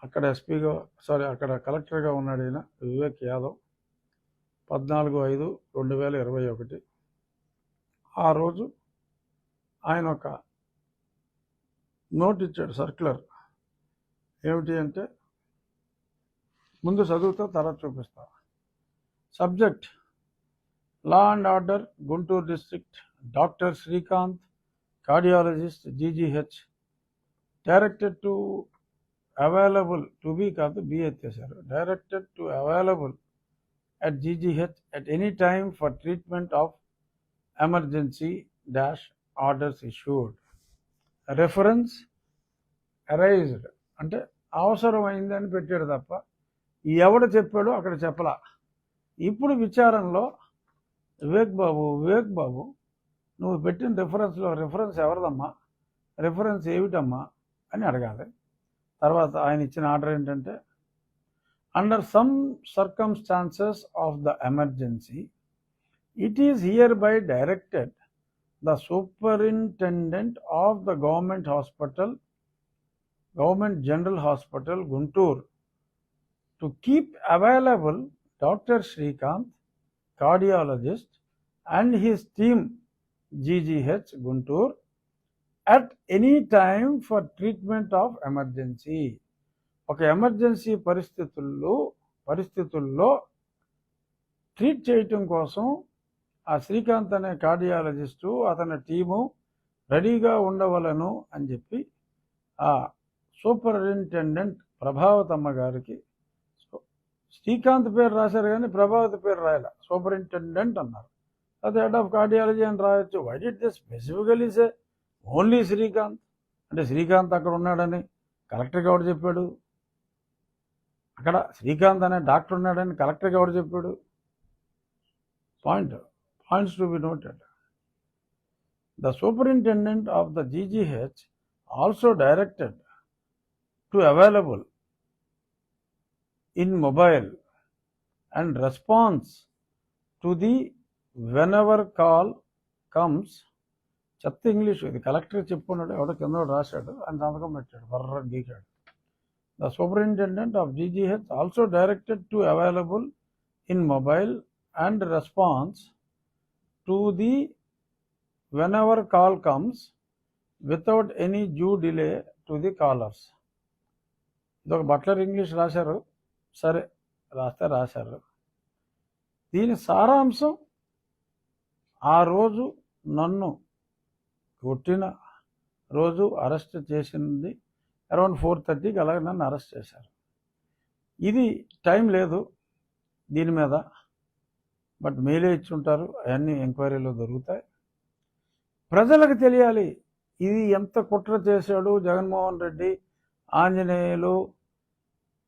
అక్కడ ఎస్పీగా అక్కడ కలెక్టర్గా ఉన్నాడు ఈయన వివేక్ యాదవ్. 14/5/2021 ఆ రోజు ఆయన ఒక నోట్ ఇచ్చాడు, సర్క్యులర్. ఏమిటి అంటే, ముందు చదువుతా తర్వాత చూపిస్తా. Subject: law and order, Guntur district. Doctor Srikanth, cardiologist, GGH. Directed to available to be కాదు, బి ఎత్తేశారు. Directed to available at GGH at any time for treatment of emergency dash orders issued. Reference arised అంటే అవసరమైందని పెట్టాడు తప్ప ఎవడు చెప్పాడో అక్కడ చెప్పలా. ఇప్పుడు విచారణలో వివేక్ బాబు నువ్వు పెట్టిన రిఫరెన్స్లో రిఫరెన్స్ ఎవరిదమ్మా, రిఫరెన్స్ ఏమిటమ్మా అని అడగాలి. తర్వాత ఆయన ఇచ్చిన ఆర్డర్ ఏంటంటే, under some circumstances of the emergency, it is hereby directed the superintendent of the government general hospital Guntur to keep available Dr. Srikanth, cardiologist, and his team GGH Guntur at any time for treatment of emergency. ఒక emergency పరిస్థితుల్లో treat చేయటం కోసం ఆ శ్రీకాంత్ అనే cardiologist అతని team రెడీగా ఉండవలను అని చెప్పి ఆ సూపరింటెండెంట్ ప్రభావతమ్మ గారికి, శ్రీకాంత్ పేరు రాశారు కానీ ప్రభావతి పేరు రాయాల, సూపరింటెండెంట్ అన్నారు. అది హెడ్ ఆఫ్ కార్డియాలజీ అని రాయొచ్చు. Why did this specifically say only Srikanth? అంటే శ్రీకాంత్ అక్కడ ఉన్నాడని కలెక్టర్కి ఎవడు చెప్పాడు? అక్కడ శ్రీకాంత్ అనే డాక్టర్ ఉన్నాడని కలెక్టర్కి ఎవడు చెప్పాడు? Points to be noted. The superintendent of the GGH also directed to available in mobile and response to the whenever call comes. చెత్త ఇంగ్లీష్ ఇది. కలెక్టర్ చెప్పుకున్నాడు, ఎవడో కింద రాశాడు, ఆయన సంతకం పెట్టాడు, బర్ర గీకాడు. The superintendent of GGH also directed to available in mobile and response to the whenever call comes without any due delay to the callers. ఇదొక బట్లర్ ఇంగ్లీష్ రాశారు. సరే, రాశారు. దీని సారాంశం, ఆ రోజు నన్ను కొట్టిన రోజు అరెస్ట్ చేసింది అరౌండ్ 4:30కి అలాగే నన్ను అరెస్ట్ చేశారు. ఇది టైం లేదు దీని మీద, బట్ మెయిలే ఇచ్చుంటారు, అవన్నీ ఎంక్వైరీలో దొరుకుతాయి. ప్రజలకు తెలియాలి ఇది ఎంత కుట్ర చేశాడు జగన్మోహన్ రెడ్డి, ఆంజనేయులు,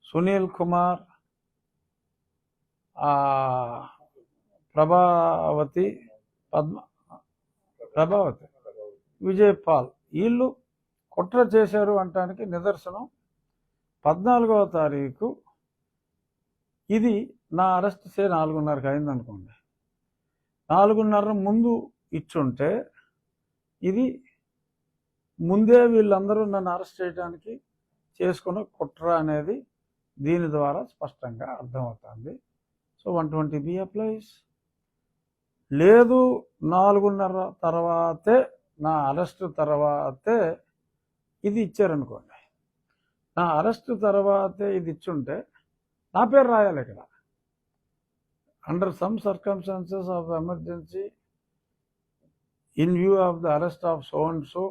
సునీల్ కుమార్, ప్రభావతి, విజయపాల్, వీళ్ళు కుట్ర చేశారు అంటానికి నిదర్శనం 14వ తారీఖు. ఇది నా అరెస్ట్ 4:30కి అయిందనుకోండి. 4:30 ముందు ఇచ్చుంటే ఇది ముందే వీళ్ళందరూ నన్ను అరెస్ట్ చేయడానికి చేసుకున్న కుట్ర అనేది దీని ద్వారా స్పష్టంగా అర్థమవుతుంది. So 120B applies. లేదు 4:30 తర్వాతే, నా అరెస్ట్ తర్వాతే ఇది ఇచ్చారనుకోండి, నా అరెస్ట్ తర్వాతే ఇది ఇచ్చుంటే నా పేరు రాయాలి ఇక్కడ. Under some circumstances of emergency in view of the arrest of so and so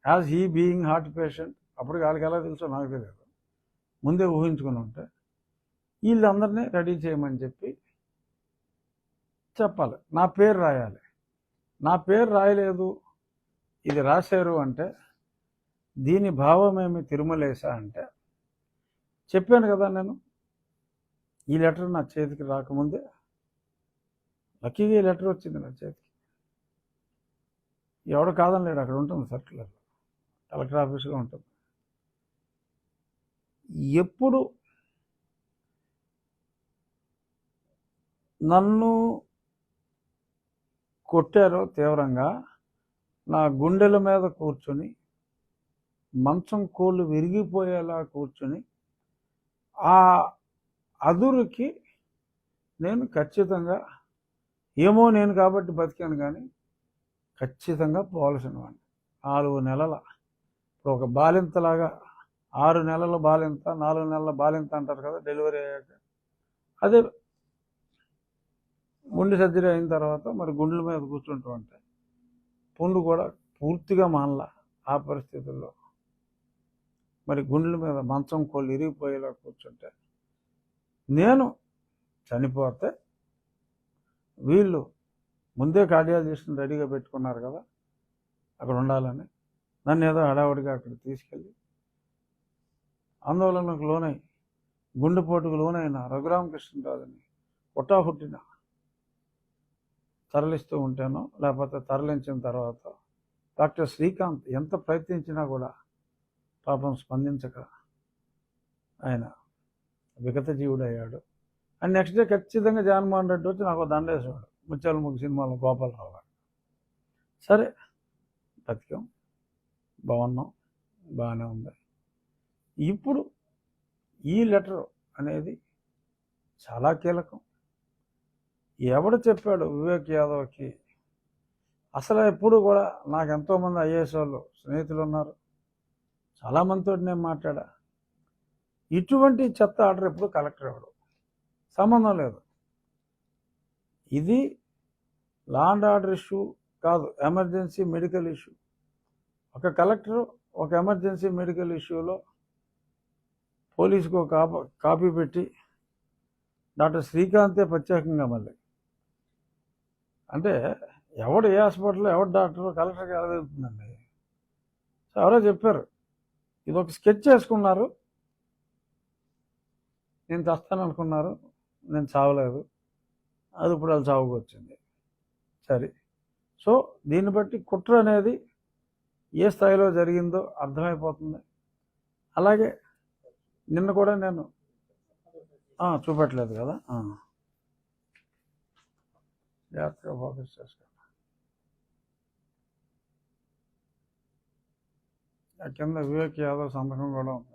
as he being heart patient. అప్పుడు వాళ్ళకి ఎలా తెలుసో నాకు తెలియదు, ముందే ఊహించుకుని ఉంటే వీళ్ళందరినీ రెడీ చేయమని చెప్పాలి. నా పేరు రాయాలి. నా పేరు రాయలేదు, ఇది రాశారు అంటే దీని భావమేమి తిరుమలేసా అంటే, చెప్పాను కదా నేను, ఈ లెటర్ నా చేతికి రాకముందే లక్కీగా ఈ లెటర్ వచ్చింది నా చేతికి. ఎవడు కాదని లేడు, అక్కడ ఉంటుంది సర్క్యులర్, కలెక్టర్ ఆఫీస్లో ఉంటుంది. ఎప్పుడు నన్ను కొట్టారో తీవ్రంగా, నా గుండెల మీద కూర్చొని మంచం కోళ్ళు విరిగిపోయేలా కూర్చొని ఆ అదురుకి నేను ఖచ్చితంగా ఏమో నేను కాబట్టి బతికాను, కానీ ఖచ్చితంగా పోవాల్సిన వాడిని. 4 నెలల ఇప్పుడు ఒక బాలింతలాగా 6 నెలల బాలింత 4 నెలల బాలింత అంటారు కదా డెలివరీ అయ్యాక. అదే గుండె సర్జరీ అయిన తర్వాత మరి గుండెల మీద కూర్చుంటూ ఉంటే పుండు కూడా పూర్తిగా మానలా. ఆ పరిస్థితుల్లో మరి గుండెల మీద మంచం కోళ్ళు ఇరిగిపోయేలా కూర్చుంటే నేను చనిపోతే వీళ్ళు ముందే కార్డియాలజిస్ట్ని రెడీగా పెట్టుకున్నారు కదా అక్కడ ఉండాలని. నన్ను ఏదో హడావుడిగా అక్కడ తీసుకెళ్ళి ఆందోళనకు లోనై గుండెపోటుకు లోనైన రఘురామకృష్ణరాజుని హుట్టాహుట్టిన తరలిస్తూ ఉంటానో, లేకపోతే తరలించిన తర్వాత డాక్టర్ శ్రీకాంత్ ఎంత ప్రయత్నించినా కూడా పాపం స్పందించక ఆయన విగత జీవుడయ్యాడు. అండ్ నెక్స్ట్ డే ఖచ్చితంగా జగన్మోహన్ రెడ్డి వచ్చి నాకు దండేసేవాడు. ముత్యాల ముగ్గు సినిమాలో గోపాలరావు గారు. సరే బతికాం, బాగున్నాం, బాగానే ఉంది. ఇప్పుడు ఈ లెటర్ అనేది చాలా కీలకం. ఎవడు చెప్పాడు వివేక్ యాదవ్కి? అసలు ఎప్పుడు కూడా నాకు ఎంతోమంది ఐఏఎస్ వాళ్ళు స్నేహితులు ఉన్నారు, చాలామందితో నేను మాట్లాడా. ఇటువంటి చెత్త ఆర్డర్ ఎప్పుడు కలెక్టర్ ఇవ్వడు, సంబంధం లేదు. ఇది లా అండ్ ఆర్డర్ ఇష్యూ కాదు, ఎమర్జెన్సీ మెడికల్ ఇష్యూ. ఒక కలెక్టర్ ఒక ఎమర్జెన్సీ మెడికల్ ఇష్యూలో పోలీసుకు కాపీ పెట్టి డాక్టర్ శ్రీకాంతే ప్రత్యేకంగా మళ్ళీ అంటే ఎవడు ఏ హాస్పిటల్లో ఎవడు డాక్టర్ కలెక్టర్కి ఎలా తెలుస్తుందండి? సో ఎవరో చెప్పారు, ఇది ఒక స్కెచ్ చేసుకున్నారు, నేను చస్తాననుకున్నారు, నేను చావలేదు, అది ఇప్పుడు వాళ్ళు చావుకు వచ్చింది. సరే, సో దీన్ని బట్టి కుట్ర అనేది ఏ స్థాయిలో జరిగిందో అర్థమైపోతుంది. అలాగే నిన్న కూడా నేను చూపెట్టలేదు కదా, జాగ్రత్తగా ఫోకస్ చేసుకో. ఆ కింద వివేక్ యాదవ్ సంతకం కూడా ఉంది.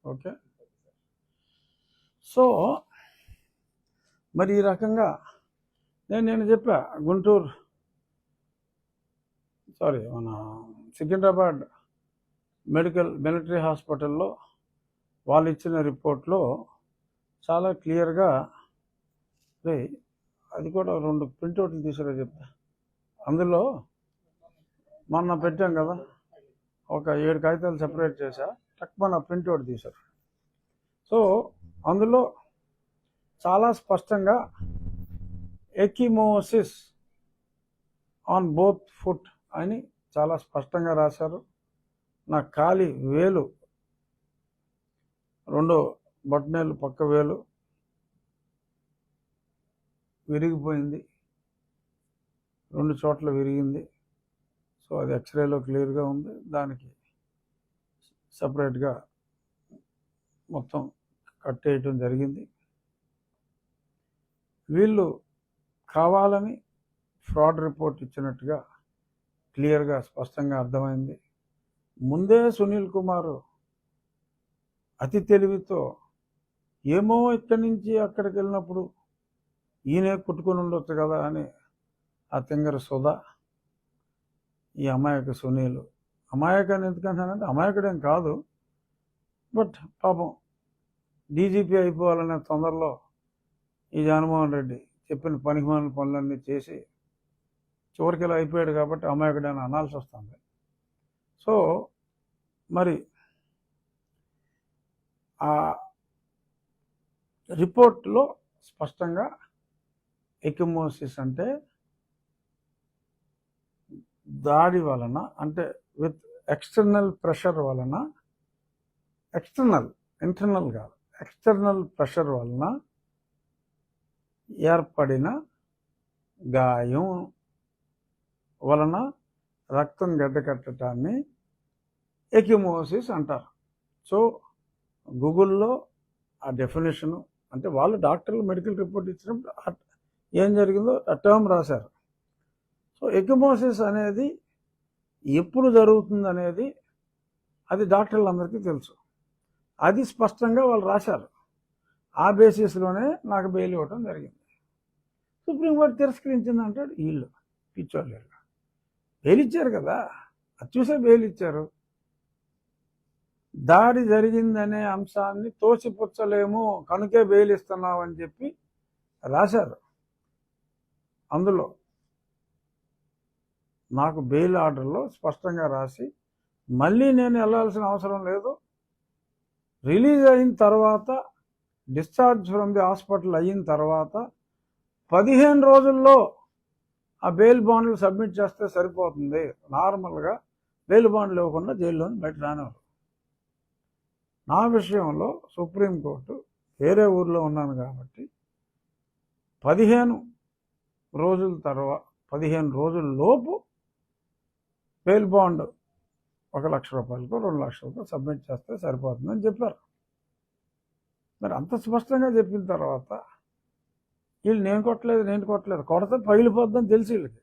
ఓకే, సో మరి ఈ రకంగా నేను చెప్పా, గుంటూరు మన సికింద్రాబాద్ మిలిటరీ హాస్పిటల్లో వాళ్ళు ఇచ్చిన రిపోర్ట్లో చాలా క్లియర్గా అది కూడా 2 ప్రింట్అవుట్లు తీసుకురా చెప్తా. అందులో మొన్న పెట్టాం కదా, ఒక 7 కాగితాలు సెపరేట్ చేశా, తక్కువ ప్రింట్అవుట్ తీశారు. సో అందులో చాలా స్పష్టంగా ఎకిమోసిస్ ఆన్ బోత్ ఫుట్ అని చాలా స్పష్టంగా రాశారు. నా కాలి వేలు, 2 బొటనేలు పక్క వేలు విరిగిపోయింది, 2 చోట్ల విరిగింది. సో అది ఎక్స్రేలో క్లియర్గా ఉంది. దానికి సపరేట్గా మొత్తం కట్ చేయటం జరిగింది. వీళ్ళు కావాలని ఫ్రాడ్ రిపోర్ట్ ఇచ్చినట్టుగా క్లియర్గా స్పష్టంగా అర్థమైంది. ముందే సునీల్ కుమార్ అతి తెలివితో ఏమో ఇక్కడి నుంచి అక్కడికి వెళ్ళినప్పుడు ఈయనే కుట్టుకొని ఉండొచ్చు కదా అని ఆ తింగర సుధా, ఈ అమాయక సునీల్, అమాయకాన్ని ఎందుకంటానంటే అమాయకుడేం కాదు, బట్ పాపం డీజీపీ అయిపోవాలనే తొందరలో ఈ జగన్మోహన్ రెడ్డి చెప్పిన పనికిమాలిన పనులన్నీ చేసి చివరికి ఇలా అయిపోయాడు కాబట్టి అమాయకుడని అనాల్సి వస్తుంది. సో మరి ఆ రిపోర్ట్లో స్పష్టంగా ఎకిమోసిస్ అంటే దాడి వలన, అంటే విత్ ఎక్స్టర్నల్ ప్రెషర్ వలన, ఇంటర్నల్ కాదు, ఎక్స్టర్నల్ ప్రెషర్ వలన ఏర్పడిన గాయం వలన రక్తం గడ్డకట్టడాన్ని ఎకిమోసిస్ అంటారు. సో గూగుల్లో ఆ డెఫినేషను, అంటే వాళ్ళు డాక్టర్లు మెడికల్ రిపోర్ట్ ఇచ్చినప్పుడు ఏం జరిగిందో ఆ టర్మ్ రాశారు. సో ఎకిమోసిస్ అనేది ఎప్పుడు జరుగుతుంది అనేది అది డాక్టర్లందరికీ తెలుసు. అది స్పష్టంగా వాళ్ళు రాశారు. ఆ బేసిస్లోనే నాకు బెయిల్ ఇవ్వడం జరిగింది. సుప్రీంకోర్టు తిరస్కరించింది అంటాడు. వీళ్ళు పిచ్చోళ్ళు బెయిల్ ఇచ్చారు కదా, అది చూసే బెయిల్ ఇచ్చారు. దాడి జరిగిందనే అంశాన్ని తోసిపుచ్చలేము కనుకే బెయిల్ ఇస్తున్నావు అని చెప్పి రాశారు. అందులో నాకు బెయిల్ ఆర్డర్లో స్పష్టంగా రాసి మళ్ళీ నేను వెళ్ళాల్సిన అవసరం లేదు, రిలీజ్ అయిన తర్వాత డిశ్చార్జ్ ఫ్రమ్ ది హాస్పిటల్ అయిన తర్వాత 15 రోజుల్లో ఆ బెయిల్ బాండ్లు సబ్మిట్ చేస్తే సరిపోతుంది, నార్మల్గా బెయిల్ బాండ్లు ఇవ్వకుండా జైల్లోని బయట రానివ్వరు. నా విషయంలో సుప్రీంకోర్టు వేరే ఊర్లో ఉన్నాను కాబట్టి 15 రోజుల తర్వాత 15 రోజుల లోపు బెయిల్ బాండ్ 1 లక్ష రూపాయలకు 2 లక్షలకు సబ్మిట్ చేస్తే సరిపోతుందని చెప్పారు. మరి అంత స్పష్టంగా చెప్పిన తర్వాత వీళ్ళు నేను కొట్టలేదు కొడితే పగిలిపోద్దని తెలిసి వీళ్ళకి,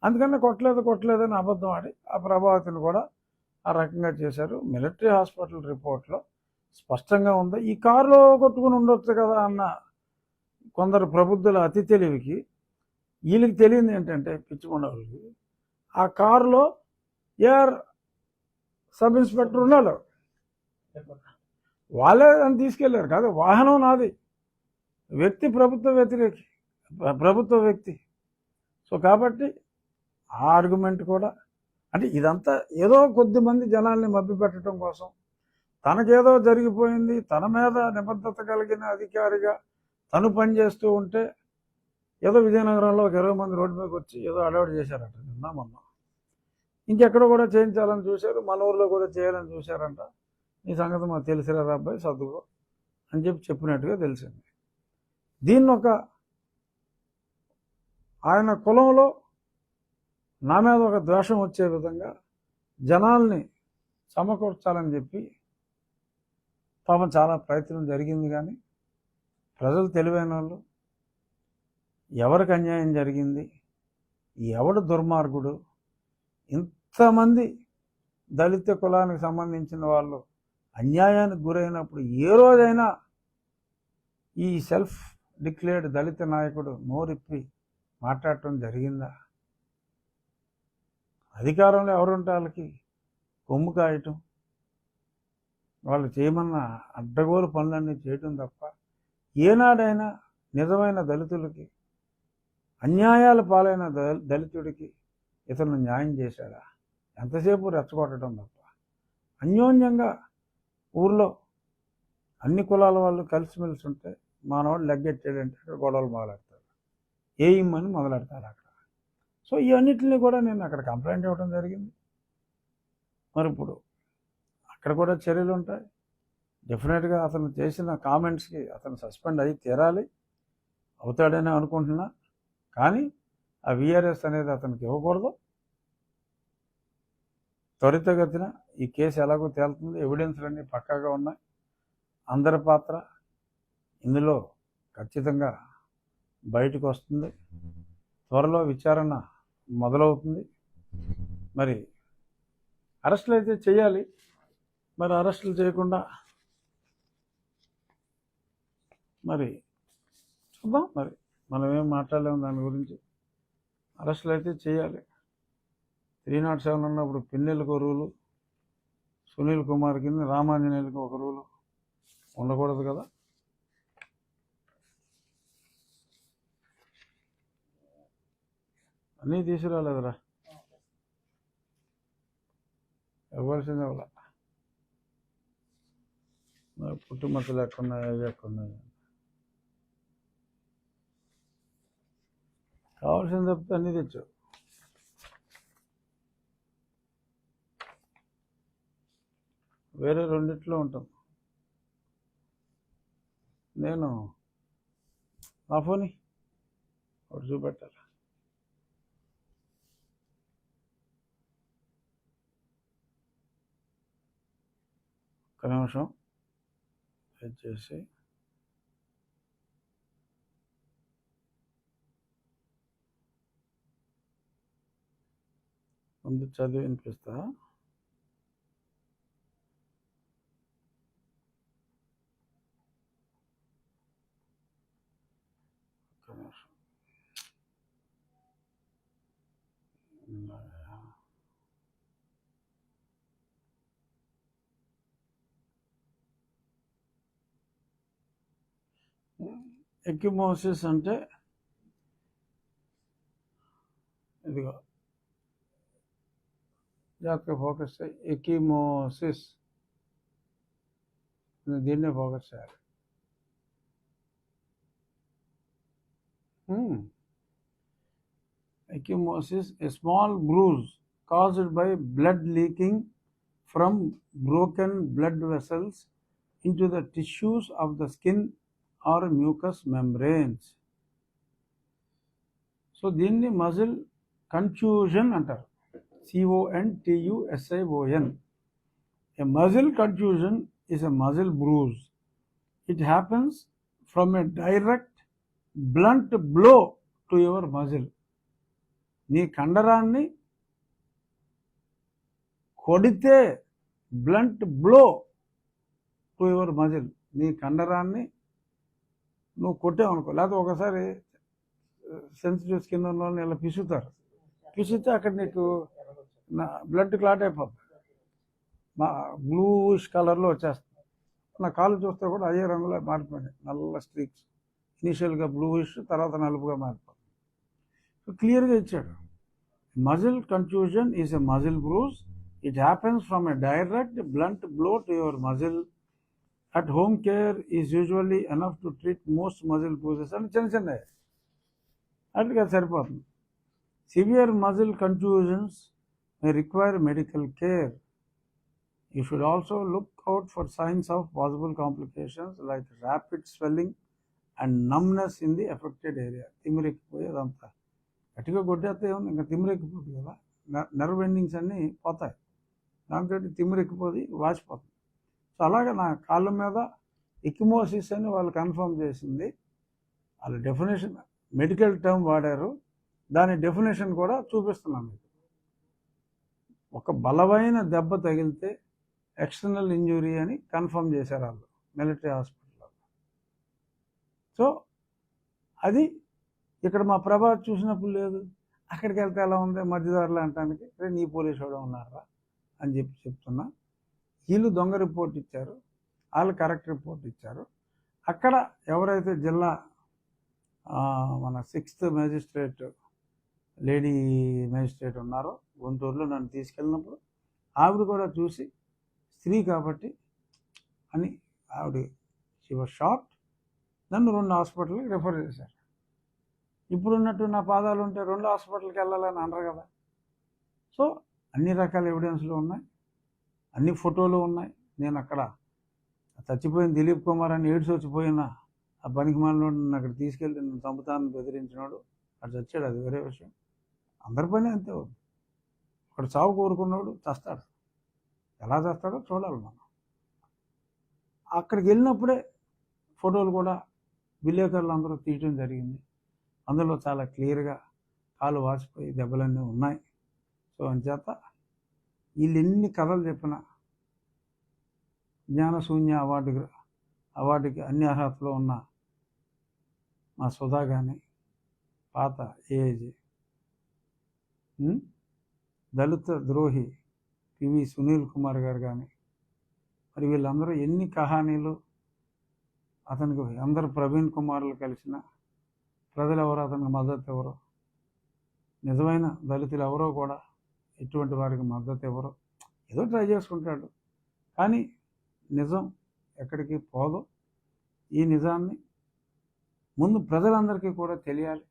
అందుకని కొట్టలేదని అబద్ధం ఆడి ఆ ప్రభావితిని కూడా ఆ రకంగా చేశారు. మిలిటరీ హాస్పిటల్ రిపోర్ట్లో స్పష్టంగా ఉంది. ఈ కారులో కొట్టుకుని ఉండొచ్చు కదా అన్న కొందరు ప్రబుద్ధుల అతి తెలివికి వీళ్ళకి తెలియదు ఏంటంటే, పిచ్చిమండవులకి, ఆ కారులో ఏఆర్ సబ్ ఇన్స్పెక్టర్ ఉన్నాడు, వాళ్ళే అని తీసుకెళ్లారు. కాదు, వాహనం నాది, వ్యక్తి ప్రభుత్వ వ్యక్తి. సో కాబట్టి ఆ ఆర్గ్యుమెంట్ కూడా, అంటే ఇదంతా ఏదో కొద్దిమంది జనాల్ని మభ్యపెట్టడం కోసం, తనకేదో జరిగిపోయింది, తన మీద నిబద్ధత కలిగిన అధికారిగా తను పనిచేస్తూ ఉంటే ఏదో విజయనగరంలో ఒక 20 మంది రోడ్డు మీదకి వచ్చి ఏదో అలవాటు చేశారట మొన్న. ఇంకెక్కడో కూడా చేయించాలని చూశారు, మన ఊర్లో కూడా చేయాలని చూశారంట. ఈ సంగతి మాకు తెలిసిరా అబ్బాయి సర్దుకో అని చెప్పినట్టుగా తెలిసింది. దీన్ని ఆయన కులంలో నా మీద ఒక ద్వేషం వచ్చే విధంగా జనాల్ని సమకూర్చాలని చెప్పి పాపం చాలా ప్రయత్నం జరిగింది. కానీ ప్రజలు తెలివైన వాళ్ళు, ఎవరికి అన్యాయం జరిగింది, ఎవడు దుర్మార్గుడు, ఇంతమంది దళిత కులానికి సంబంధించిన వాళ్ళు అన్యాయానికి గురైనప్పుడు ఏ రోజైనా ఈ సెల్ఫ్ డిక్లేర్డ్ దళిత నాయకుడు నోరిప్పి మాట్లాడటం జరిగిందా? అధికారంలో ఎవరుంటే వాళ్ళకి కొమ్ము కాయటం, వాళ్ళు చేయమన్న అడ్డగోలు పనులన్నీ చేయటం తప్ప ఏనాడైనా నిజమైన దళితులకి, అన్యాయాల పాలైన దళితుడికి ఇతను న్యాయం చేశాడా? ఎంతసేపు రెచ్చగొట్టడం తప్ప. అన్యోన్యంగా ఊర్లో అన్ని కులాల వాళ్ళు కలిసిమెలిసి ఉంటే మానవాడు లెగ్గెట్టాడంటే అక్కడ గొడవలు మొదలెడతారు, ఏయిమ్మని మొదలెడతారు అక్కడ. సో ఇవన్నిటిని కూడా నేను అక్కడ కంప్లైంట్ ఇవ్వడం జరిగింది. మరి ఇప్పుడు అక్కడ కూడా చర్యలు ఉంటాయి. డెఫినెట్గా అతను చేసిన కామెంట్స్కి అతను సస్పెండ్ అయ్యి తీరాలి, అవుతాడని అనుకుంటున్నా. కానీ ఆ విఆర్ఎస్ అనేది అతనికి ఇవ్వకూడదు. త్వరితగతిన ఈ కేసు ఎలాగో తేలుతుంది, ఎవిడెన్స్లన్నీ పక్కాగా ఉన్నాయి. అందరి పాత్ర ఇందులో ఖచ్చితంగా బయటకు వస్తుంది. త్వరలో విచారణ మొదలవుతుంది. మరి అరెస్టులు అయితే చేయాలి. మరి అరెస్టులు చేయకుండా మరి చూద్దాం. మరి మనం ఏం మాట్లాడలేము దాని గురించి. అరెస్టులు అయితే చేయాలి. 307 ఉన్నప్పుడు పిన్నెలకు రూలు, సునీల్ కుమార్ కింద రామాంజనేయులకు ఒక రూలు ఉండకూడదు కదా. అన్నీ తీసుకురాలేదురా, ఇవ్వాల్సిందే వాళ్ళ. పుట్టుమచ్చలు ఎక్కడున్నాయి, అవి ఎక్కడున్నాయి, కావాల్సింది తప్పితే అన్నీ తెచ్చావు. వేరే రెండిట్లో ఉంటాం. నేను నా ఫోన్ ఒకటి చూపెట్టాలి. ఒక్క నిమిషం చేసి ముందు చదివి వినిపిస్తా. ఒక్క నిమిషం. ఎక్కిమోసిస్ అంటే ఇదిగో జాగ్రత్తగా ఫోకస్ చేయి. ఎక్కిమోసిస్ దీన్నే ఫోకస్ చేయాలి. Ecchymosis, a small bruise caused by blood leaking from broken blood vessels into the tissues of the skin or mucous membranes. So దీన్ని మజిల్ కన్ఫ్యూజన్ అంటారు. CONTUSION. A muscle contusion is a muscle bruise. It happens from a direct blunt blow to your muscle. నీ కండరాన్ని కొడితే blunt blow to your muscle. నీ కండరాన్ని నువ్వు కొట్టావనుకో, లేకపోతే ఒకసారి sensitive skin ఉన్న వాళ్ళని ఇలా పిసుతారు, పిసితే అక్కడ నీకు బ్లడ్ క్లాట్ అయిపోతుంది, బ్లూయిష్ కలర్లో వచ్చేస్తుంది. నా కాళ్ళు చూస్తే కూడా అయ్యే రంగులో మారిపోయినాయి, నల్ల స్ట్రీక్స్. ఇనీషియల్గా బ్లూయిష్, తర్వాత నలుపుగా మారిపోతుంది. క్లియర్గా ఇచ్చాడు. Muscle contusion is a muscle bruise. It happens from a direct blunt blow to your muscle. At home care is usually enough to treat most muscle bruises అని చిన్న చిన్న అట్లా సరిపోతుంది. Severe muscle contusions may require medical care. You should also look out for signs of possible complications like rapid swelling and numbness in the affected area. తిమ్మిరెక్కిపోయేదంతా గట్టిగా కొట్టేస్తే ఏముంది, ఇంకా తిమ్మిరెక్కిపోతుంది కదా, నర్వ్ ఎండింగ్స్ అన్నీ పోతాయి, దాంతో తిమ్మిరెక్కిపోయి వాచిపోతుంది. సో అలాగే నా కాళ్ళ మీద ఎక్కిమోసిస్ అని వాళ్ళు కన్ఫర్మ్ చేసింది. వాళ్ళ డెఫినేషన్ మెడికల్ టర్మ్ వాడారు, దాని డెఫినేషన్ కూడా చూపిస్తున్నాను మీకు. ఒక బలమైన దెబ్బ తగిలితే ఎక్స్టర్నల్ ఇంజురీ అని కన్ఫర్మ్ చేశారు వాళ్ళు మిలిటరీ హాస్పిటల్లో. సో అది ఇక్కడ మా ప్రభాత్ చూసినప్పుడు లేదు, అక్కడికి వెళ్తే ఎలా ఉంది మధ్యదారులు అంటానికి నీ పోలీసు వాడు ఉన్నారా అని చెప్తున్నా. వీళ్ళు దొంగ రిపోర్ట్ ఇచ్చారు, వాళ్ళు కరెక్ట్ రిపోర్ట్ ఇచ్చారు. అక్కడ ఎవరైతే జిల్లా మన 6th మేజిస్ట్రేట్ లేడీ మేజిస్ట్రేట్ ఉన్నారో గుంటూరులో నన్ను తీసుకెళ్ళినప్పుడు ఆవిడ కూడా చూసి స్త్రీ కాబట్టి అని ఆవిడ షీ వాజ్ షార్ట్. నన్ను 2 హాస్పిటల్కి రిఫర్ చేశారు. ఇప్పుడున్నట్టు నా పాదాలు ఉంటే 2 హాస్పిటల్కి వెళ్ళాలని అనరు కదా. సో అన్ని రకాల ఎవిడెన్స్లు ఉన్నాయి, అన్ని ఫోటోలు ఉన్నాయి. నేను అక్కడ చచ్చిపోయిన దిలీప్ కుమార్ అని ఏడ్స్ వచ్చిపోయిన ఆ పనికి మాలినోడు నన్ను అక్కడ తీసుకెళ్ళి నన్ను చంపుతానని బెదిరించినాడు, అటు చచ్చాడు, అది వేరే విషయం. అందరి పని అంతే ఉంది. ఒకడు చావు కోరుకున్నాడు చస్తాడు, ఎలా చేస్తాడో చూడాలి మనం. అక్కడికి వెళ్ళినప్పుడే ఫోటోలు కూడా విలేకరులు అందరూ తీయటం జరిగింది. అందులో చాలా క్లియర్గా కాలు వాచిపోయి దెబ్బలన్నీ ఉన్నాయి. సో అంచేత వీళ్ళు ఎన్ని కథలు చెప్పినా జ్ఞానశూన్య అవార్డుకి అన్ని అర్హతలో ఉన్న మా సుధా కానీ, పాత ఏజ్ దళిత ద్రోహి పివి సునీల్ కుమార్ గారు కానీ, మరి వీళ్ళందరూ ఎన్ని కహానీలు అతనికి అందరు ప్రవీణ్ కుమార్లు కలిసిన ప్రజలు ఎవరో అతనికి మద్దతు ఎవరో, నిజమైన దళితులు ఎవరో కూడా ఎటువంటి వారికి మద్దతు ఎవరో, ఏదో ట్రై చేసుకుంటాడు. కానీ నిజం ఎక్కడికి పోదు. ఈ నిజాన్ని ముందు ప్రజలందరికీ కూడా తెలియాలి,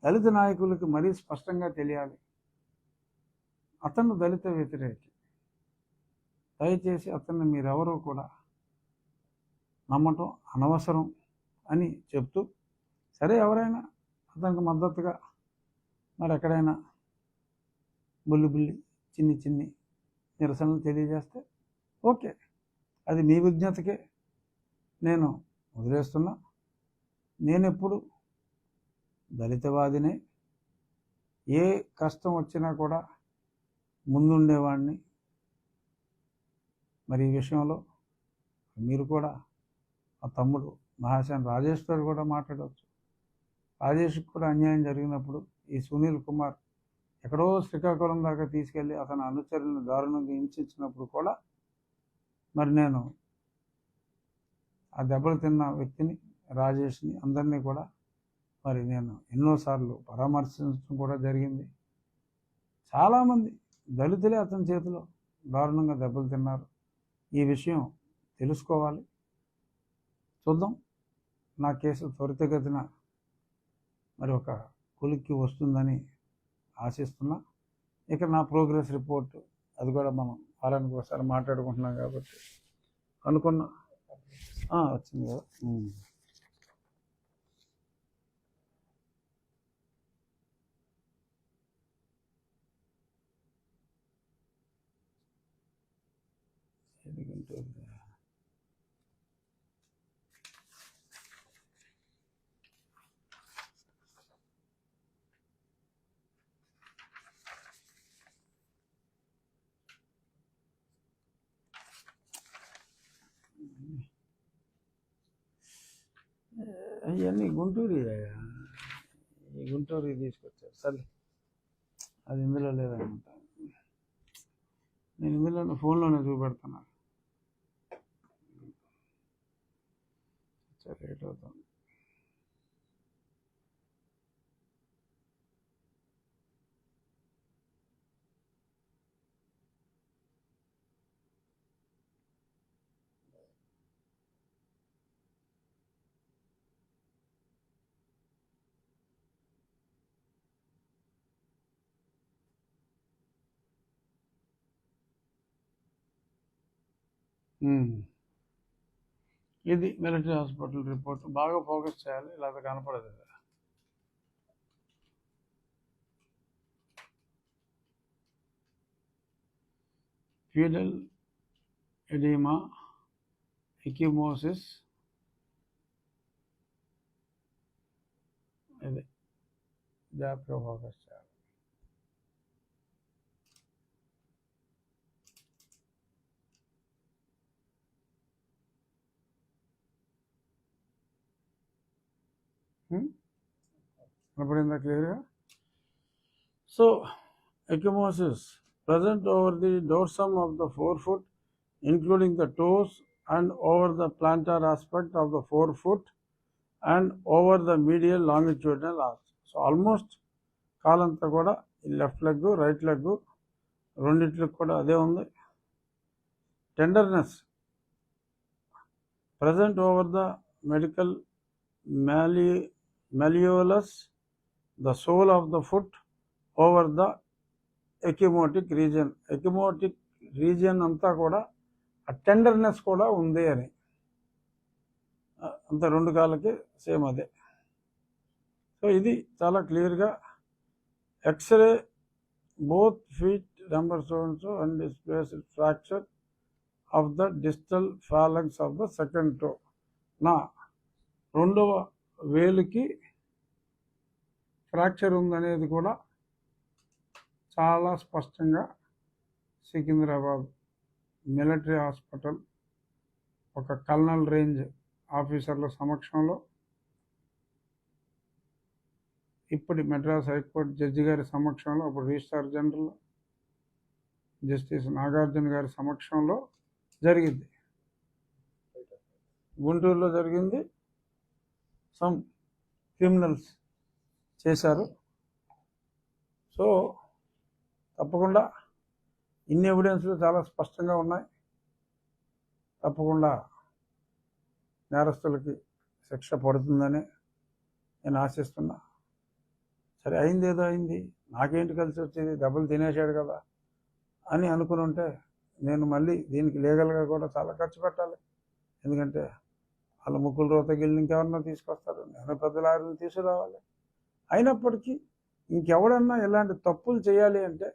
దళిత నాయకులకి మరీ స్పష్టంగా తెలియాలి. అతను దళిత వ్యతిరేకి, దయచేసి అతన్ని మీరెవరూ కూడా నమ్మటం అనవసరం అని చెప్తూ, సరే ఎవరైనా అతనికి మద్దతుగా మరి ఎక్కడైనా బుల్లి చిన్ని నిరసనలు తెలియజేస్తే ఓకే, అది మీ విజ్ఞతకే నేను వదిలేస్తున్నా. నేనెప్పుడు దళితవాదినే. ఏ కష్టం వచ్చినా కూడా ముందుండేవాడిని. మరి ఈ విషయంలో మీరు కూడా ఆ తమ్ముడు మహాసేన రాజేష్ కూడా మాట్లాడవచ్చు. రాజేష్కి కూడా అన్యాయం జరిగినప్పుడు ఈ సునీల్ కుమార్ ఎక్కడో శ్రీకాకుళం దాకా తీసుకెళ్ళి అతని అనుచరులను దారుణంగా హింసించినప్పుడు కూడా మరి నేను ఆ దెబ్బలు తిన్న వ్యక్తిని, రాజేష్ని, అందరినీ కూడా మరి నేను ఎన్నోసార్లు పరామర్శించడం కూడా జరిగింది. చాలామంది దళితులే అతని చేతిలో దారుణంగా దెబ్బలు తిన్నారు. ఈ విషయం తెలుసుకోవాలి. చూద్దాం. నా కేసు త్వరితగతిన మరి ఒక కొలిక్కి వస్తుందని ఆశిస్తున్నా. ఇక నా ప్రోగ్రెస్ రిపోర్ట్ అది కూడా మనం వారానికి ఒకసారి మాట్లాడుకుంటున్నాం కాబట్టి అనుకున్నా వచ్చింది కదా. అవన్నీ గుంటూరు, ఈ గుంటూరుకి తీసుకొచ్చారు. సరే అది ఇందులో లేదనమాట. నేను ఇందులోనే ఫోన్లోనే చూపెడుతున్నాను. లేట్ అవుతుంది. ఇది మిలిటరీ హాస్పిటల్ రిపోర్ట్. బాగా ఫోకస్ చేయాలి, లేదా కనపడదు. ఫీడల్ ఎడిమా, ఎకిమోసిస్, ఇది జాగ్రత్తగా ఫోకస్ చేయాలి. కనపడిందా క్లియర్గా? So ecchymosis present over the dorsum of the forefoot, including the toes, and over the plantar aspect of the forefoot, and over the medial longitudinal arch. So almost కాలంతా కూడా left leg, right leg రెండిట్లకు కూడా అదే ఉంది. Tenderness present over the medial malleolus, the sole of the foot, over the ecchymotic region. Ecchymotic region అంతా కూడా ఆ tenderness కూడా ఉంది అని, అంత రెండు కాళ్ళకి సేమ్ అదే. సో ఇది చాలా క్లియర్గా x-ray both feet number so and displaced fracture of the distal phalanx of the second toe. నా రెండవ వేలుకి ఫ్రాక్చర్ ఉందనేది కూడా చాలా స్పష్టంగా సికింద్రాబాద్ మిలిటరీ హాస్పిటల్ ఒక కల్నల్ రేంజ్ ఆఫీసర్ల సమక్షంలో, ఇప్పటి మెడ్రాస్ హైకోర్టు జడ్జి గారి సమక్షంలో, అప్పుడు రిజిస్ట్రార్ జనరల్ జస్టిస్ నాగార్జున గారి సమక్షంలో జరిగింది. గుంటూరులో జరిగింది. సమ్ క్రిమినల్స్ చేశారు. సో తప్పకుండా ఇన్ని ఎవిడెన్స్లు చాలా స్పష్టంగా ఉన్నాయి. తప్పకుండా నేరస్తులకి శిక్ష పడుతుందని నేను ఆశిస్తున్నా. సరే అయింది ఏదో అయింది, నాకేంటి కలిసి వచ్చేది, దెబ్బలు తినేసాడు కదా అని అనుకుని ఉంటే నేను మళ్ళీ దీనికి లీగల్గా కూడా చాలా ఖర్చు పెట్టాలి. ఎందుకంటే వాళ్ళ ముక్కులు రోత గిల్లి ఇంకెవరన్నా తీసుకొస్తారు, నేను పెద్ద లారీని తీసుకురావాలి. అయినప్పటికీ ఇంకెవడన్నా ఇలాంటి తప్పులు చేయాలి అంటే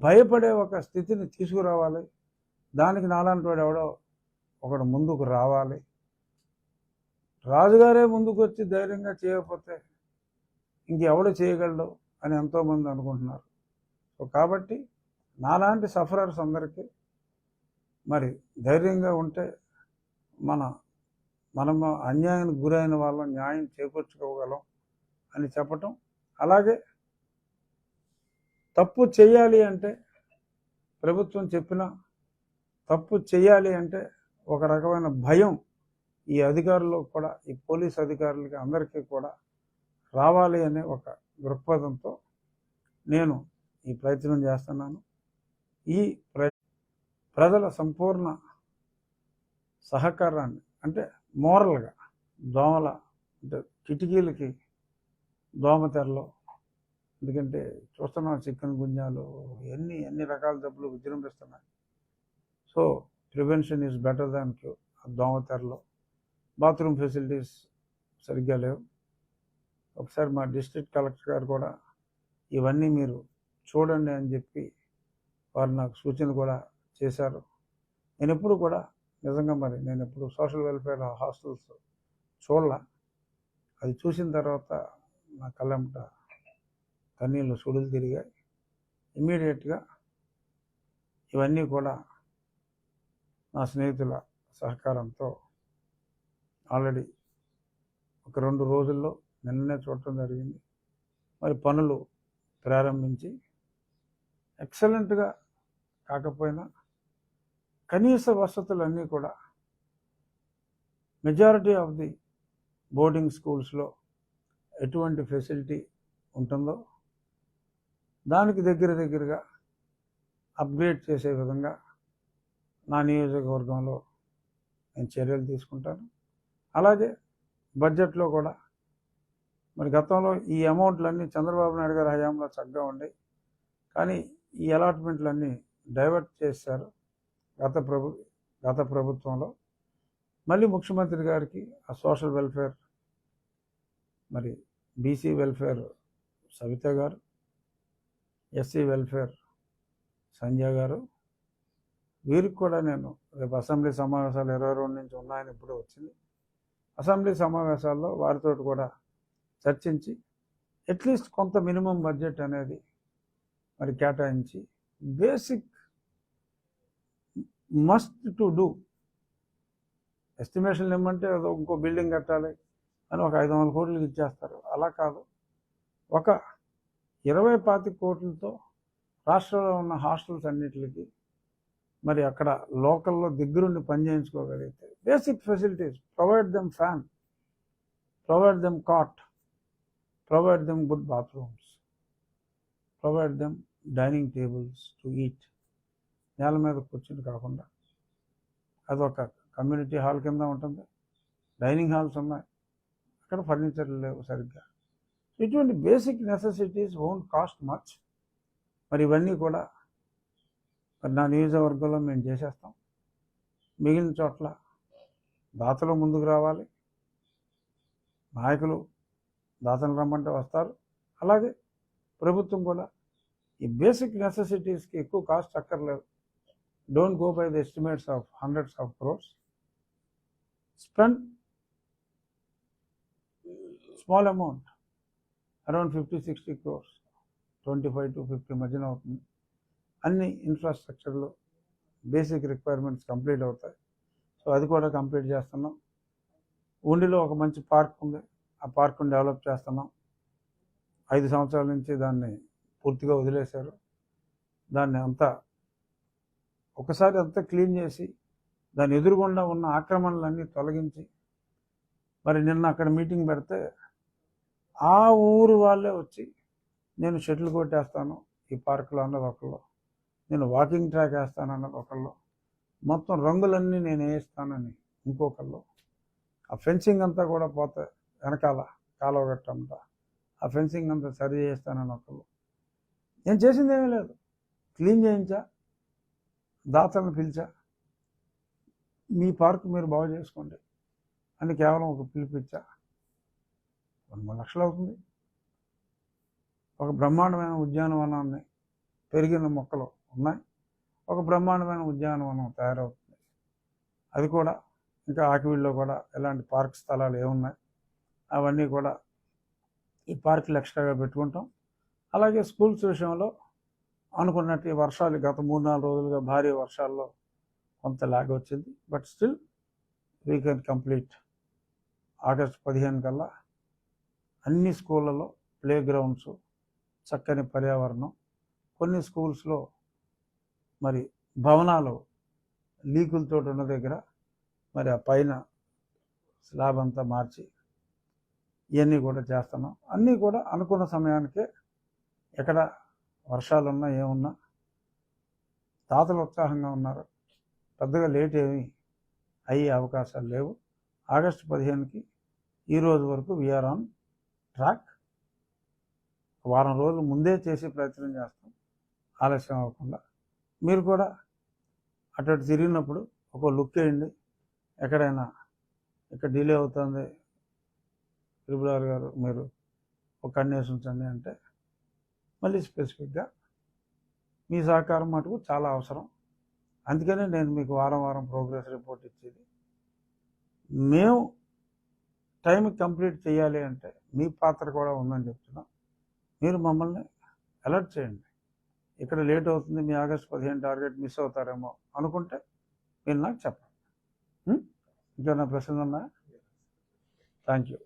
భయపడే ఒక స్థితిని తీసుకురావాలి. దానికి నాలాంటి వాడు ఎవడో ఒకడు ముందుకు రావాలి. రాజుగారే ముందుకు వచ్చి ధైర్యంగా చేయకపోతే ఇంకెవడు చేయగలడు అని ఎంతోమంది అనుకుంటున్నారు. సో కాబట్టి నాలాంటి సఫరర్స్ అందరికీ మరి ధైర్యంగా ఉంటే మనము అన్యాయానికి గురైన వాళ్ళం న్యాయం చేకూర్చుకోగలం అని చెప్పటం. అలాగే తప్పు చేయాలి అంటే ప్రభుత్వం చెప్పిన తప్పు చేయాలి అంటే ఒక రకమైన భయం ఈ అధికారులు కూడా, ఈ పోలీస్ అధికారులకి అందరికీ కూడా రావాలి అనే ఒక దృక్పథంతో నేను ఈ ప్రయత్నం చేస్తున్నాను. ఈ ప్రజల సంపూర్ణ సహకారాన్ని, అంటే మోరల్గా దోమల అంటే కిటికీలకి దోమతెరలు, ఎందుకంటే చూస్తున్నాం చికెన్ గుంజాలు ఎన్ని రకాల జబ్బులు విజృంభిస్తున్నాయి. So prevention is better than cure. దోమతెరలు, బాత్రూమ్ ఫెసిలిటీస్ సరిగ్గా లేవు. ఒకసారి మా డిస్ట్రిక్ట్ కలెక్టర్ గారు కూడా ఇవన్నీ మీరు చూడండి అని చెప్పి వారు నాకు సూచన కూడా చేశారు. నేను ఎప్పుడు కూడా నిజంగా నేను ఎప్పుడు సోషల్ వెల్ఫేర్ హాస్టల్స్ చూడలా. అది చూసిన తర్వాత నా కళ్ళెంట కన్నీళ్ళు సుడులు తిరిగాయి. ఇమ్మీడియట్గా ఇవన్నీ కూడా నా స్నేహితుల సహకారంతో ఆల్రెడీ ఒక 2 రోజుల్లో నిన్ననే చూడటం జరిగింది. మరి పనులు ప్రారంభించి ఎక్సలెంట్గా కాకపోయినా కనీస వసతులన్నీ కూడా మెజారిటీ ఆఫ్ ది బోర్డింగ్ స్కూల్స్లో ఎటువంటి ఫెసిలిటీ ఉంటుందో దానికి దగ్గరగా అప్గ్రేడ్ చేసే విధంగా నా నియోజకవర్గంలో నేను చర్యలు తీసుకుంటాను. అలాగే బడ్జెట్లో కూడా మరి గతంలో ఈ అమౌంట్లన్నీ చంద్రబాబు నాయుడు గారి హయాంలో చక్కగా ఉండే, కానీ ఈ అలాట్మెంట్లన్నీ డైవర్ట్ చేశారు గత ప్రభుత్వంలో. మళ్ళీ ముఖ్యమంత్రి గారికి ఆ సోషల్ వెల్ఫేర్, మరి బీసీ వెల్ఫేర్ సవిత గారు, ఎస్సీ వెల్ఫేర్ సంజయ్ గారు, వీరికి కూడా నేను రేపు అసెంబ్లీ సమావేశాలు 22 నుంచి ఉన్నాయని ఇప్పుడే వచ్చింది. అసెంబ్లీ సమావేశాల్లో వారితో కూడా చర్చించి అట్లీస్ట్ కొంత మినిమం బడ్జెట్ అనేది మరి కేటాయించి బేసిక్ మస్ట్ టు డూ ఎస్టిమేషన్లు ఇమ్మంటే ఇంకో బిల్డింగ్ కట్టాలి అని ఒక 500 కోట్లకి ఇచ్చేస్తారు. అలా కాదు, ఒక 20-25 కోట్లతో రాష్ట్రంలో ఉన్న హాస్టల్స్ అన్నిటికి మరి అక్కడ లోకల్లో దగ్గరుండి పనిచేయించుకోగలిగితే basic facilities, provide them fan, provide them cot, provide them good bathrooms, provide them dining tables to eat. నేల మీద కూర్చుని కాకుండా అదొక కమ్యూనిటీ హాల్ కింద ఉంటుంది. డైనింగ్ హాల్స్ ఉన్నాయి, అక్కడ ఫర్నిచర్లు లేవు సరిగ్గా. ఇటువంటి basic necessities won't cost much. మరి ఇవన్నీ కూడా మరి నా నియోజకవర్గంలో మేము చేసేస్తాం. మిగిలిన చోట్ల దాతలు ముందుకు రావాలి, నాయకులు దాతలు రమ్మంటే వస్తారు. అలాగే ప్రభుత్వం కూడా ఈ బేసిక్ నెసెసిటీస్కి ఎక్కువ కాస్ట్ అక్కర్లేదు. Don't go by the estimates of hundreds of crores. Spend small amount, around 50-60 crores, 25 to 50 మధ్యన అవుతుంది. అన్ని ఇన్ఫ్రాస్ట్రక్చర్లు బేసిక్ రిక్వైర్మెంట్స్ కంప్లీట్ అవుతాయి. సో అది కూడా కంప్లీట్ చేస్తున్నాం. ఉండిలో ఒక మంచి పార్క్ ఉంది, ఆ పార్క్ను డెవలప్ చేస్తున్నాం. 5 సంవత్సరాల నుంచి దాన్ని పూర్తిగా వదిలేశారు. దాన్ని ఒకసారి అంతా క్లీన్ చేసి దాని ఎదురుగుండా ఉన్న ఆక్రమణలన్నీ తొలగించి మరి నిన్న అక్కడ మీటింగ్ పెడితే ఆ ఊరు వాళ్ళే వచ్చి నేను షటిల్ కొట్టేస్తాను ఈ పార్కులో అన్నది ఒకళ్ళు, నేను వాకింగ్ ట్రాక్ వేస్తాను అన్నది ఒకళ్ళు, మొత్తం రంగులన్నీ నేను వేస్తానని ఇంకొకళ్ళు, ఆ ఫెన్సింగ్ అంతా కూడా పోతే వెనకాల కాలువ గట్టంట ఆ ఫెన్సింగ్ అంతా సరి చేస్తానని ఒకళ్ళు. నేను చేసింది ఏమీ లేదు, క్లీన్ చేయించా, దాతలను పిలిచా, మీ పార్క్ మీరు బాగు చేసుకోండి అని కేవలం ఒక పిలిపిచ్చా. 2 లక్షలు అవుతుంది. ఒక బ్రహ్మాండమైన ఉద్యానవనాన్ని, పెరిగిన మొక్కలు ఉన్నాయి, ఒక బ్రహ్మాండమైన ఉద్యానవనం తయారవుతుంది. అది కూడా ఇంకా ఆకివీడులో కూడా ఎలాంటి పార్క్ స్థలాలు ఏమున్నాయి అవన్నీ కూడా ఈ పార్కులు ఎక్స్ట్రాగా పెట్టుకుంటాం. అలాగే స్కూల్స్ విషయంలో అనుకున్నట్టు వర్షాలు గత 3-4 రోజులుగా భారీ వర్షాల్లో కొంత లాగ్ వచ్చింది. But still we can complete. August 15 కల్లా అన్ని స్కూళ్ళలో ప్లే గ్రౌండ్స్, చక్కని పర్యావరణం, కొన్ని స్కూల్స్లో మరి భవనాలు లీకులతో ఉన్న దగ్గర మరి ఆ పైన స్లాబ్ అంతా మార్చి ఇవన్నీ కూడా చేస్తున్నాం. అన్నీ కూడా అనుకున్న సమయానికే ఎక్కడ వర్షాలున్నా ఏమున్నా తాతలు ఉత్సాహంగా ఉన్నారు. పెద్దగా లేట్ ఏమీ అయ్యే అవకాశాలు లేవు. ఆగస్టు 15కి ఈ రోజు వరకు వీఆర్ ఆన్ ట్రాక్. వారం రోజులు ముందే చేసే ప్రయత్నం చేస్తాం, ఆలస్యం అవ్వకుండా. మీరు కూడా అటు తిరిగినప్పుడు ఒక లుక్ వేయండి. ఎక్కడైనా ఇక్కడ డిలే అవుతుంది త్రిపురారు గారు, మీరు ఒక కన్నేసి ఉంచండి అంటే మళ్ళీ స్పెసిఫిక్గా మీ సహకారం మటుకు చాలా అవసరం. అందుకనే నేను మీకు వారం వారం ప్రోగ్రెస్ రిపోర్ట్ ఇచ్చేది. మేము టైంకి కంప్లీట్ చేయాలి అంటే మీ పాత్ర కూడా ఉందని చెప్తున్నాం. మీరు మమ్మల్ని అలర్ట్ చేయండి. ఇక్కడ లేట్ అవుతుంది, మీ ఆగస్టు 15 టార్గెట్ మిస్ అవుతారేమో అనుకుంటే మీరు నాకు చెప్పండి. ఇంకేమైనా ప్రశ్నలు ఉన్నాయా? Thank you.